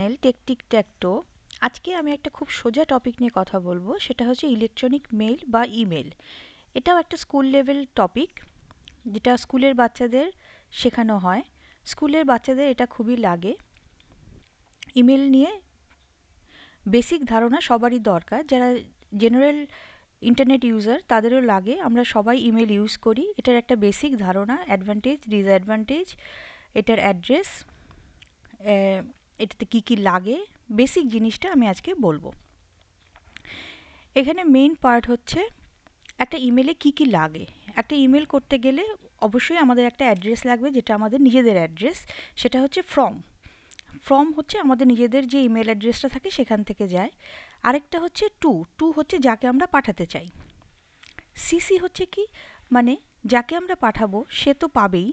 Take tick ট্যাক্টো। আজকে আমি একটা খুব সোজা টপিক নিয়ে কথা বলবো, সেটা হচ্ছে ইলেকট্রনিক মেইল বা ইমেল। এটাও একটা স্কুল লেভেল টপিক, যেটা স্কুলের বাচ্চাদের শেখানো হয়। স্কুলের বাচ্চাদের এটা খুবই লাগে। ইমেল নিয়ে বেসিক ধারণা সবারই দরকার, যারা জেনারেল ইন্টারনেট ইউজার তাদেরও লাগে। আমরা সবাই ইমেল ইউজ করি। এটার একটা বেসিক ধারণা, অ্যাডভান্টেজ, ডিসঅ্যাডভান্টেজ, এটার অ্যাড্রেস, এটাতে কি কি লাগে, বেসিক জিনিসটা আমি আজকে বলবো। এখানে মেইন পার্ট হচ্ছে একটা ইমেলে কি কি লাগে। একটা ইমেল করতে গেলে অবশ্যই আমাদের একটা অ্যাড্রেস লাগবে, যেটা আমাদের নিজেদের অ্যাড্রেস। সেটা হচ্ছে ফ্রম হচ্ছে আমাদের নিজেদের যে ইমেল অ্যাড্রেসটা থাকে সেখান থেকে যায়। আরেকটা হচ্ছে টু হচ্ছে যাকে আমরা পাঠাতে চাই। সিসি হচ্ছে কি, মানে যাকে আমরা পাঠাবো সে তো পাবেই,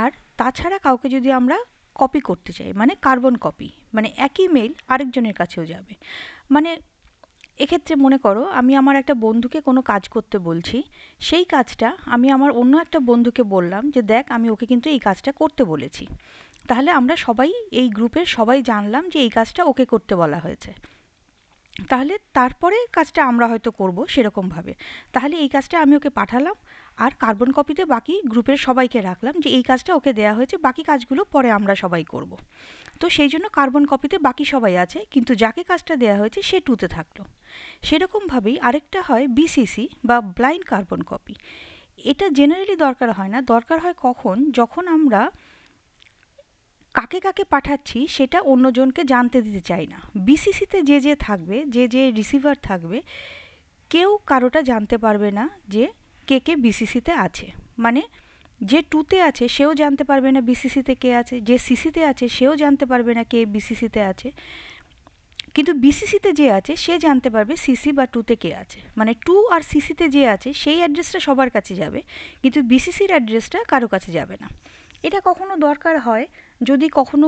আর তাছাড়া কাউকে যদি আমরা কপি করতে চাই, মানে কার্বন কপি, মানে একই মেইল আরেকজনের কাছেও যাবে। মানে এক্ষেত্রে মনে করো আমি আমার একটা বন্ধুকে কোনো কাজ করতে বলছি, সেই কাজটা আমি আমার অন্য একটা বন্ধুকে বললাম যে দেখ আমি ওকে কিন্তু এই কাজটা করতে বলেছি। তাহলে আমরা সবাই, এই গ্রুপের সবাই জানলাম যে এই কাজটা ওকে করতে বলা হয়েছে। তাহলে তারপরে কাজটা আমরা হয়তো করব সেরকমভাবে। তাহলে এই কাজটা আমি ওকে পাঠালাম, আর কার্বন কপিতে বাকি গ্রুপের সবাইকে রাখলাম যে এই কাজটা ওকে দেওয়া হয়েছে, বাকি কাজগুলো পরে আমরা সবাই করব। তো সেই জন্য কার্বন কপিতে বাকি সবাই আছে, কিন্তু যাকে কাজটা দেওয়া হয়েছে সে টুতে থাকলো। সেরকমভাবেই আরেকটা হয় বিসিসি বা ব্লাইন্ড কার্বন কপি। এটা জেনারেলি দরকার হয় না, দরকার হয় কখন, যখন আমরা কাকে কাকে পাঠাচ্ছি সেটা অন্যজনকে জানতে দিতে চাই না। বিসিসিতে যে থাকবে, যে রিসিভার থাকবে, কেউ কারোটা জানতে পারবে না যে কে বিসিসিতে আছে। মানে যে টুতে আছে সেও জানতে পারবে না বিসিসিতে কে আছে, যে সিসিতে আছে সেও জানতে পারবে না কে বিসিসিতে আছে। কিন্তু বিসিসিতে যে আছে সে জানতে পারবে সিসি বা টুতে কে আছে। মানে টু আর সিসিতে যে আছে সেই অ্যাড্রেসটা সবার কাছে যাবে, কিন্তু বিসিসির অ্যাড্রেসটা কারো কাছে যাবে না। এটা কখনো দরকার হয় যদি কখনো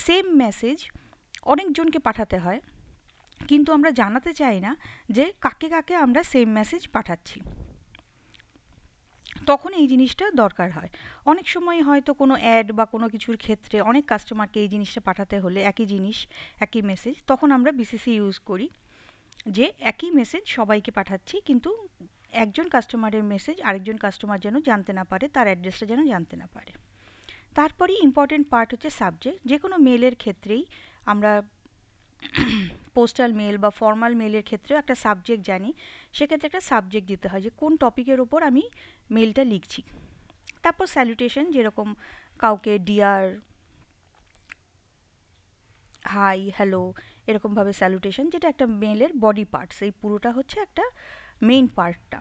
সেম মেসেজ অনেকজনকে পাঠাতে হয়, কিন্তু আমরা জানাতে চাই না যে কাকে কাকে আমরা সেম মেসেজ পাঠাচ্ছি, তখন এই জিনিসটা দরকার হয়। অনেক সময় হয়তো কোনো অ্যাড বা কোনো কিছুর ক্ষেত্রে অনেক কাস্টমারকে এই জিনিসটা পাঠাতে হলে একই জিনিস, একই মেসেজ, তখন আমরা বিসিসি ইউজ করি, যে একই মেসেজ সবাইকে পাঠাচ্ছি, কিন্তু একজন কাস্টমারের মেসেজ আরেকজন কাস্টমার যেন জানতে না পারে, তার অ্যাড্রেসটা যেন জানতে না পারে। তারপরেই ইম্পর্টেন্ট পার্ট হচ্ছে সাবজেক্ট। যে কোনো মেলের ক্ষেত্রেই আমরা পোস্টাল মেল বা ফর্মাল মেলের ক্ষেত্রেও একটা সাবজেক্ট জানি। সেক্ষেত্রে একটা সাবজেক্ট দিতে হয় যে কোন টপিকের ওপর আমি মেলটা লিখছি। তারপর স্যালুটেশন, যেরকম কাউকে ডিয়ার, হাই, হ্যালো, এরকমভাবে স্যালুটেশন, যেটা একটা মেলের বডি পার্টস। এই পুরোটা হচ্ছে একটা মেইন পার্টটা।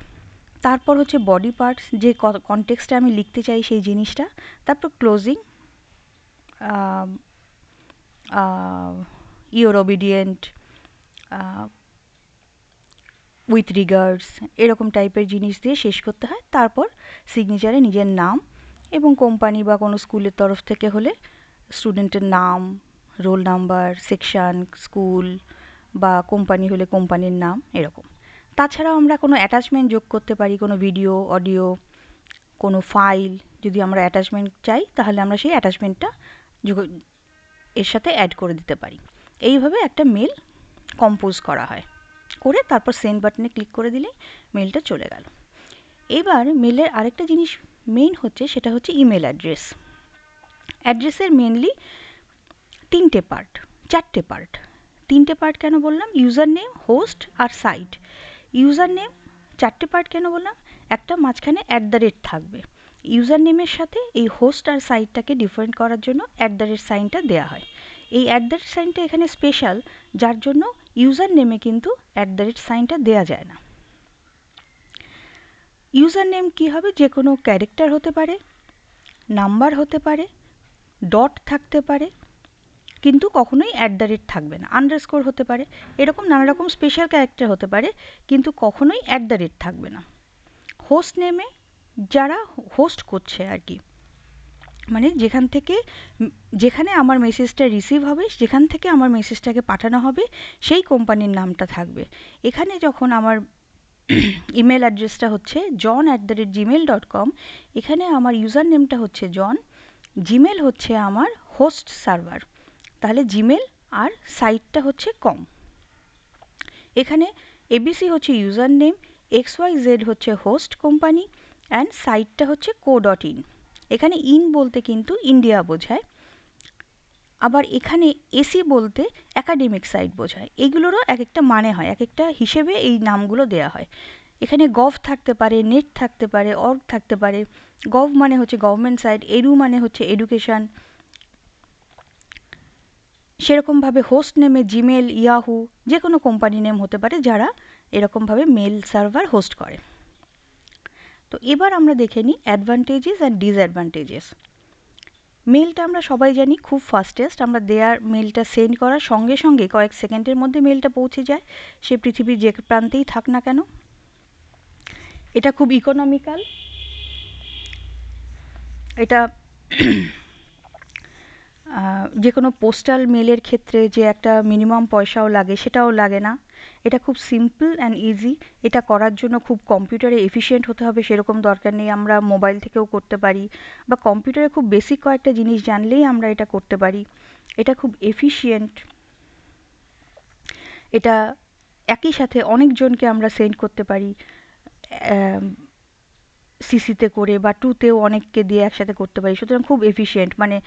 তারপর হচ্ছে বডি পার্টস, যে কনটেক্সটে আমি লিখতে চাই সেই জিনিসটা। তারপর closing, your obedient, with regards, এরকম টাইপের জিনিস দিয়ে শেষ করতে হয়। তারপর সিগনেচারে নিজের নাম, এবং কোম্পানি বা কোনো স্কুলের তরফ থেকে হলে স্টুডেন্টের নাম, রোল নাম্বার, সেকশন, স্কুল, বা কোম্পানি হলে কোম্পানির নাম, এরকম। তাছাড়াও আমরা কোনো অ্যাটাচমেন্ট যোগ করতে পারি, কোনো ভিডিও, অডিও, কোনো ফাইল যদি আমরা অ্যাটাচমেন্ট চাই, তাহলে আমরা সেই অ্যাটাচমেন্টটা এর সাথে অ্যাড করে দিতে পারি। এইভাবে একটা মেল কম্পোজ করা হয়, করে তারপর সেন্ড বাটনে ক্লিক করে দিলেই মেলটা চলে গেল। এবার মেলের আরেকটা জিনিস মেইন হচ্ছে, সেটা হচ্ছে ইমেল অ্যাড্রেস। অ্যাড্রেসের মেনলি চারটে পার্ট কেন বললাম? ইউজার নেম, হোস্ট আর সাইট। ইউজার নেম চারটে পার্ট কেন বললাম? একটা মাঝখানে @ থাকবে। ইউজার নেমের সাথে এই হোস্ট আর সাইটটাকে ডিফারেন্ট করার জন্য @ সাইনটা দেওয়া হয়। এই @ সাইনটা এখানে স্পেশাল, যার জন্য ইউজার নেমে কিন্তু @ সাইনটা দেওয়া যায় না। ইউজার নেম কী হবে? যে কোনো ক্যারেক্টার হতে পারে, নাম্বার হতে পারে, ডট থাকতে পারে, কিন্তু কখনোই @ থাকবে না। আন্ডারস্কোর হতে পারে, এরকম নানা রকম স্পেশাল ক্যারেক্টার হতে পারে, কিন্তু কখনোই @ থাকবে না। হোস্ট নেমে যারা হোস্ট করছে আর কি, মানে যেখানে আমার মেসেজটা রিসিভ হবে, যেখান থেকে আমার মেসেজটাকে পাঠানো হবে, সেই কোম্পানির নামটা থাকবে। এখানে যখন আমার ইমেল অ্যাড্রেসটা হচ্ছে john@gmail.com, এখানে আমার ইউজার নেমটা হচ্ছে জন, জিমেল হচ্ছে আমার হোস্ট সার্ভার, তাহলে জিমেল আর সাইটটা হচ্ছে কম। এখানে এবিসি হচ্ছে ইউজার নেম, XYZ হচ্ছে হোস্ট কোম্পানি অ্যান্ড সাইটটা হচ্ছে co.in। এখানে ইন বলতে কিন্তু ইন্ডিয়া বোঝায়, আবার এখানে এসি বলতে একাডেমিক সাইট বোঝায়। এগুলোরও এক একটা মানে হয়, এক একটা হিসেবে এই নামগুলো দেয়া হয়। এখানে গভ থাকতে পারে, নেট থাকতে পারে, অর্গ থাকতে পারে। গভ মানে হচ্ছে গভর্নমেন্ট সাইট, এডু মানে হচ্ছে এডুকেশান। সেরকমভাবে হোস্ট নেমে জিমেল, ইয়াহু যে কোনো কোম্পানি নেম হতে পারে যারা এরকমভাবে মেল সার্ভার হোস্ট করে। তো এবার আমরা দেখে নিই অ্যাডভান্টেজেস অ্যান্ড ডিসঅ্যাডভান্টেজেস। মেলটা আমরা সবাই জানি খুব ফাস্টেস্ট, আমরা দেয়ার মেলটা সেন্ড করার সঙ্গে সঙ্গে কয়েক সেকেন্ডের মধ্যে মেলটা পৌঁছে যায়, সে পৃথিবীর যে প্রান্তেই থাক না কেন। এটা খুব ইকোনমিক্যাল, এটা যে কোনো পোস্টাল মেলের ক্ষেত্রে যে একটা মিনিমাম পয়সাও লাগে সেটাও লাগে না। এটা খুব সিম্পল অ্যান্ড ইজি। এটা করার জন্য খুব কম্পিউটারে এফিশিয়েন্ট হতে হবে সেরকম দরকার নেই, আমরা মোবাইল থেকেও করতে পারি, বা কম্পিউটারে খুব বেসিক কয়েকটা জিনিস জানলেই আমরা এটা করতে পারি। এটা খুব এফিশিয়েন্ট। এটা একই সাথে অনেকজনকে আমরা সেন্ড করতে পারি, সিসিতে করে বা টুতেও অনেককে দিয়ে একসাথে করতে পারি। সুতরাং খুব এফিশিয়েন্ট, মানে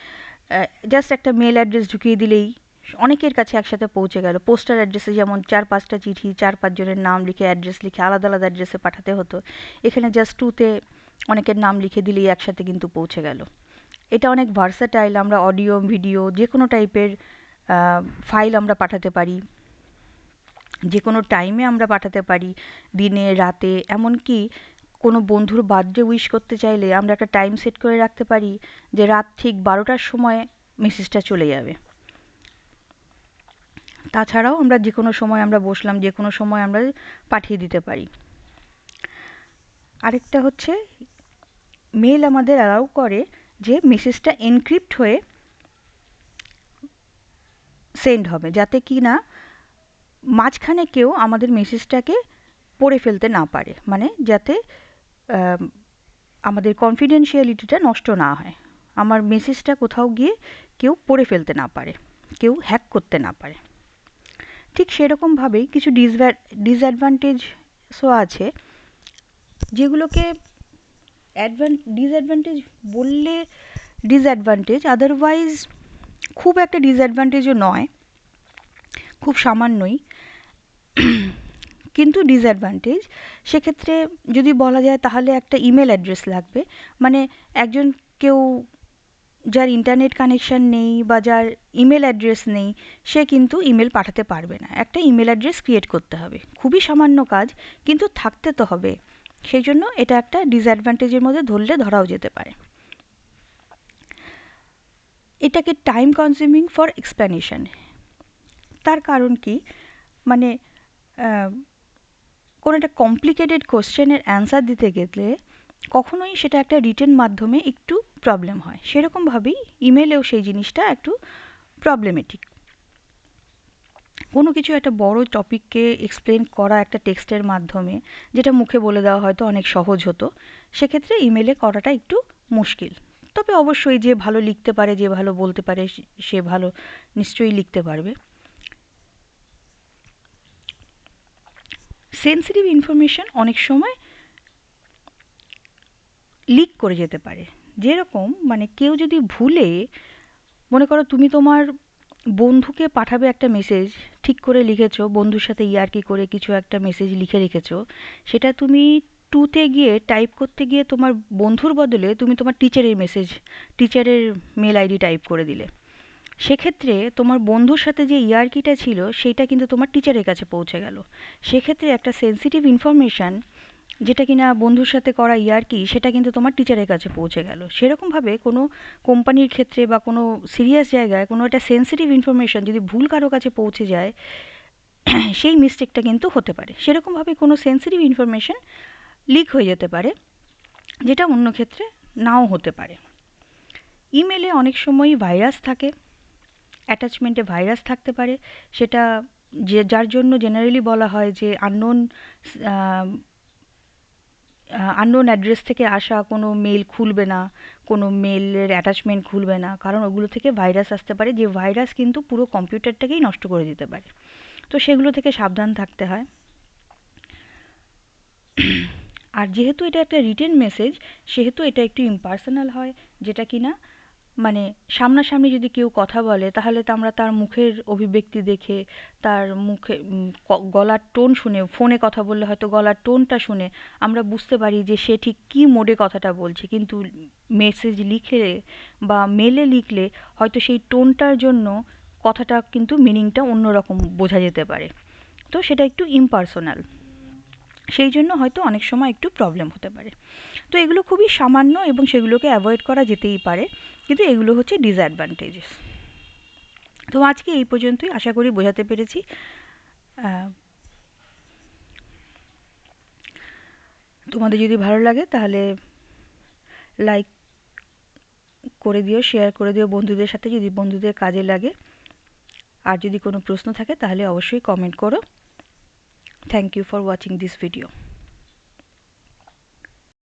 জাস্ট একটা মেল অ্যাড্রেস ঢুকিয়ে দিলেই অনেকের কাছে একসাথে পৌঁছে গেল। পোস্টাল অ্যাড্রেসে যেমন 4-5টা চিঠি 4-5 জনের নাম লিখে অ্যাড্রেস লিখে আলাদা আলাদা অ্যাড্রেসে পাঠাতে হতো, এখানে জাস্ট টুতে অনেকের নাম লিখে দিলেই একসাথে কিন্তু পৌঁছে গেল। এটা অনেক ভার্সাটাইল, আমরা অডিও ভিডিও যে কোনো টাইপের ফাইল আমরা পাঠাতে পারি, যে কোনো টাইমে আমরা পাঠাতে পারি, দিনে রাতে। এমনকি কোনো বন্ধুর বার্থডে উইশ করতে চাইলে আমরা একটা টাইম সেট করে রাখতে পারি যে রাত ঠিক 12টার সময় মেসেজটা চলে যাবে। তাছাড়াও আমরা যে কোনো সময় আমরা বসলাম, যে কোনো সময় আমরা পাঠিয়ে দিতে পারি। আরেকটা হচ্ছে মেল আমাদের অ্যালাউ করে যে মেসেজটা এনক্রিপ্ট হয়ে সেন্ড হবে, যাতে কি না মাঝখানে কেউ আমাদের মেসেজটাকে পড়ে ফেলতে না পারে, মানে যাতে আমাদের কনফিডেন্সিয়ালিটিটা নষ্ট না হয়, আমার মেসেজটা কোথাও গিয়ে কেউ পড়ে ফেলতে না পারে, কেউ হ্যাক করতে না পারে। ঠিক সেরকমভাবেই কিছু ডিসঅ্যাডভান্টেজও আছে, যেগুলোকে ডিসঅ্যাডভান্টেজ বললে ডিসঅ্যাডভান্টেজ, আদারওয়াইজ খুব একটা ডিসঅ্যাডভান্টেজও নয়, খুব সামান্যই, কিন্তু ডিসঅ্যাডভান্টেজ। সেক্ষেত্রে যদি বলা যায় তাহলে একটা ইমেল অ্যাড্রেস লাগবে, মানে একজন কেউ যার ইন্টারনেট কানেকশান নেই বা যার ইমেল অ্যাড্রেস নেই সে কিন্তু ইমেল পাঠাতে পারবে না। একটা ইমেল অ্যাড্রেস ক্রিয়েট করতে হবে, খুবই সামান্য কাজ, কিন্তু থাকতে তো হবে। সেই জন্য এটা একটা ডিসঅ্যাডভান্টেজের মধ্যে ধরাও যেতে পারে। এটাকে টাইম কনজিউমিং ফর এক্সপ্লেনেশন। তার কারণ কি, মানে কোনো একটা কমপ্লিকেটেড কোশ্চেনের অ্যান্সার দিতে গেলে কখনোই সেটা একটা রিটেন মাধ্যমে একটু প্রবলেম হয়, সেরকমভাবেই ইমেলেও সেই জিনিসটা একটু প্রবলেমেটিক। কোনো কিছু একটা বড় টপিককে এক্সপ্লেন করা একটা টেক্সটের মাধ্যমে, যেটা মুখে বলে দেওয়া হয়তো অনেক সহজ হতো, সেক্ষেত্রে ইমেলে করাটা একটু মুশকিল। তবে অবশ্যই যে ভালো লিখতে পারে, যে ভালো বলতে পারে, সে ভালো নিশ্চয়ই লিখতে পারবে। সেন্সিটিভ ইনফরমেশন অনেক সময় লিক করে যেতে পারে। যেরকম মানে কেউ যদি ভুলে, মনে করো তুমি তোমার বন্ধুকে পাঠাবে একটা মেসেজ, ঠিক করে লিখেছো, বন্ধুর সাথে ইয়ার্কি করে কিছু একটা মেসেজ লিখে রেখেছো, সেটা তুমি টুতে গিয়ে টাইপ করতে গিয়ে তোমার বন্ধুর বদলে তুমি তোমার টিচারের মেল আইডি টাইপ করে দিলে, সেক্ষেত্রে তোমার বন্ধুর সাথে যে ইয়ার্কিটা ছিল সেইটা কিন্তু তোমার টিচারের কাছে পৌঁছে গেল। সেক্ষেত্রে একটা সেন্সিটিভ ইনফরমেশান, যেটা কিনা বন্ধুর সাথে করা ইয়ার্কি, সেটা কিন্তু তোমার টিচারের কাছে পৌঁছে গেল। সেরকমভাবে কোনো কোম্পানির ক্ষেত্রে বা কোনো সিরিয়াস জায়গায় কোনো একটা সেন্সিটিভ ইনফরমেশান যদি ভুল কারো কাছে পৌঁছে যায়, সেই মিস্টেকটা কিন্তু হতে পারে। সেরকমভাবে কোনো সেন্সিটিভ ইনফরমেশান লিক হয়ে যেতে পারে, যেটা অন্য ক্ষেত্রে নাও হতে পারে। ইমেলে অনেক সময়ই ভাইরাস থাকে, অ্যাটাচমেন্টে ভাইরাস থাকতে পারে, সেটা যার জন্য জেনারেলি বলা হয় যে আননোন আননোন অ্যাড্রেস থেকে আসা কোনো মেল খুলবে না, কোনো মেলের অ্যাটাচমেন্ট খুলবে না, কারণ ওগুলো থেকে ভাইরাস আসতে পারে, যে ভাইরাস কিন্তু পুরো কম্পিউটারটাকেই নষ্ট করে দিতে পারে। তো সেগুলো থেকে সাবধান থাকতে হয়। আর যেহেতু এটা একটা রিটেন মেসেজ, সেহেতু এটা একটু ইম্পার্সোনাল হয়, যেটা কি না মানে সামনাসামনি যদি কেউ কথা বলে তাহলে তো আমরা তার মুখের অভিব্যক্তি দেখে, তার মুখে গলার টোন শুনে, ফোনে কথা বললে হয়তো গলার টোনটা শুনে আমরা বুঝতে পারি যে সে ঠিক কী মোডে কথাটা বলছে, কিন্তু মেসেজ লিখলে বা মেলে লিখলে হয়তো সেই টোনটার জন্য কথাটা কিন্তু মিনিংটা অন্যরকম বোঝা যেতে পারে। তো সেটা একটু ইম্পার্সোনাল, সেই জন্য হয়তো অনেক সময় একটু প্রবলেম হতে পারে। তো এগুলো খুবই সামান্য এবং সেগুলোকে অ্যাভয়েড করা যেতেই পারে, কিন্তু এগুলো হচ্ছে ডিসঅ্যাডভান্টেজেস। তো আজকে এই পর্যন্তই, আশা করি বোঝাতে পেরেছি। তোমাদের যদি ভালো লাগে তাহলে লাইক করে দিও, শেয়ার করে দিও বন্ধুদের সাথে যদি বন্ধুদের কাজে লাগে। আর যদি কোনো প্রশ্ন থাকে তাহলে অবশ্যই কমেন্ট করো। Thank you for watching this video.